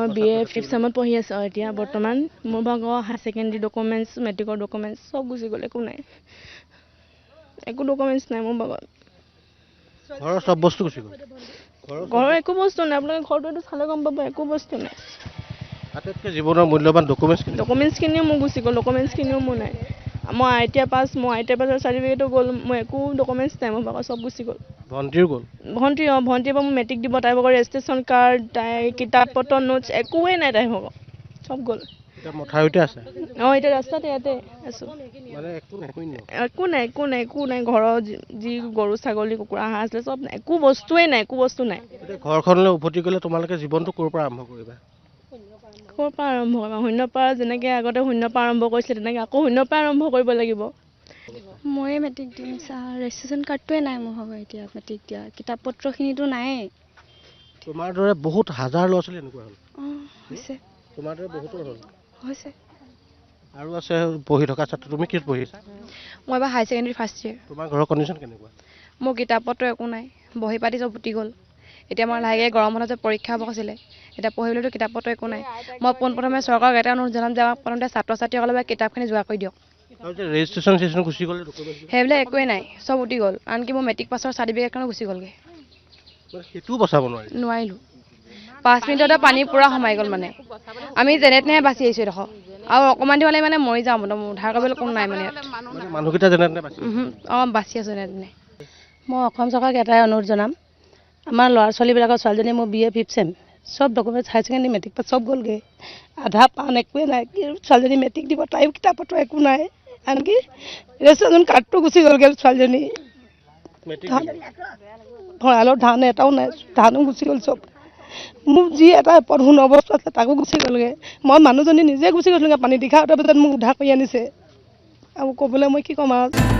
মই BA 5th চেমত পঢ়ি আছোঁ এতিয়া বৰ্তমান মোৰ ভাগৰ হাই ছেকেণ্ডেৰী ডকুমেণ্টছ মেট্ৰিকৰ ডকুমেণ্টছ চব গুচি গ'ল একো নাই একো ডকুমেণ্টছ নাই মোৰ ভাগত ঘৰৰ সব বস্তু গুচি গ'ল ঘৰৰ একো বস্তু নাই আপোনালোকে ঘৰটো চালে গম পাব একো বস্তু নাই আটাইতকৈ জীৱনৰ মূল্যৱান ডকুমেণ্টছখিনিও মোৰ গুচি গ'ল ডকুমেণ্টছখিনিও মোৰ নাই মই ITI পাছৰ চাৰ্টিফিকেটো গ'ল মই একো ডকুমেণ্টছ নাই মোৰ ভাগৰ চব গুচি গ'ল ভণ্টিৰ গ'ল ভণ্টিৰ পৰা মোৰ মেট্ৰিক দিব তাইৰ ভাগৰ ৰেজিষ্ট্ৰেশ্যন কাৰ্ড তাইৰ কিতাপ পত্ৰ নোটছ একোৱেই নাই তাইৰ ভাগৰ চব গ'ল এতিয়া মথাউৰিতে আছে এতিয়া ৰাস্তাতে ইয়াতে আছোঁ মানে একো নাই ঘৰৰ যি গৰু ছাগলী কুকুৰা হাঁহ আছিলে চব নাই একো বস্তুৱেই নাই একো বস্তু নাই এতিয়া ঘৰখনলৈ উভতি গ'লে তোমালোকে জীৱনটো ক'ৰ পৰা আৰম্ভ কৰিবা ক'ৰ পৰা আৰম্ভ কৰিবা শূন্যৰ পৰা যেনেকৈ আগতে শূন্যৰ পৰা আৰম্ভ কৰিছিলে তেনেকৈ আকৌ শূন্যৰ পৰা আৰম্ভ কৰিব লাগিব ময়ে মেট্ৰিক দিম ৰেজিষ্ট্ৰেশ্যন কাৰ্ডটোৱে নাই মোৰ ভাগৰ এতিয়া মেট্ৰিক দিয়া কিতাপ পত্ৰখিনিতো নায়েই তোমাৰ দৰে বহুত হাজাৰ ল'ৰা ছোৱালী এনেকুৱা হ'ল হৈছে তোমাৰ দৰে বহুতৰ হ'ল হৈছে আৰু আছে পঢ়ি থকা ছাত্ৰ তুমি কি পঢ়িছা মই এবাৰ হাই ছেকেণ্ডেৰী ফাৰ্ষ্ট ইয়েৰ তোমাৰ ঘৰৰ কণ্ডিশ্যন কেনেকুৱা মোৰ কিতাপ পত্ৰ একো নাই বহি পাতি চব উটি গ'ল এতিয়া মই লাহেকৈ গৰম বন্ধত যে পৰীক্ষা হ'ব আছিলে এতিয়া পঢ়িবলৈতো কিতাপ পত্ৰ একো নাই মই পোনপ্ৰথমে চৰকাৰক এটা অনুৰোধ জনাম যে আমাক প্ৰথমতে ছাত্ৰ ছাত্ৰীসকলে কিতাপখিনি যোগাৰ কৰি দিয়ক ৰেজিষ্ট্ৰেশ্যন গুচি গ'লে সেইবিলাক একোৱেই নাই চব উটি গ'ল আনকি মোৰ মেট্ৰিক পাছৰ চাৰ্টিফিকেটখনো গুচি গ'লগৈ সেইটোও বচাব নোৱাৰিলোঁ 5 মিনিটতে পানী পূৰা সোমাই গ'ল মানে আমি যেনে তেনেহে বাচি আহিছোঁ এডোখৰ আৰু অকণমান দিবলৈ মানে মৰি যাওঁ মানে উদ্ধাৰ কৰিবলৈ কোনো নাই মানে মানুহকেইটা যেনে তেনে বাচি আছোঁ যেনে তেনে মই অসম চৰকাৰক এটাই অনুৰোধ জনাম আমাৰ ল'ৰা ছোৱালীবিলাকৰ ছোৱালীজনী মোৰ BA 5th চেম চব ডকুমেণ্টছ হাই ছেকেণ্ডেৰী মেট্ৰিক পাছ চব গ'লগৈ আধা পাণ একোৱেই নাই ছোৱালীজনী মেট্ৰিক দিব তাইও কিতাপ পত্ৰ একো নাই আনকি ৰেজিষ্ট্ৰেশ্যন কাৰ্ডটো গুচি গ'লগৈ ছোৱালীজনী ভঁৰালত ধান এটাও নাই ধানো গুচি গ'ল চব মোক যি এটা পঢ়োন অৱস্থা আছে তাকো গুচি গ'লগৈ মই মানুহজনী নিজে গুচি গৈছিলোঁগৈ পানী দীঘা উঠাৰ পিছত মোক উদ্ধাৰ কৰি আনিছে আৰু ক'বলৈ মই কি ক'ম আৰু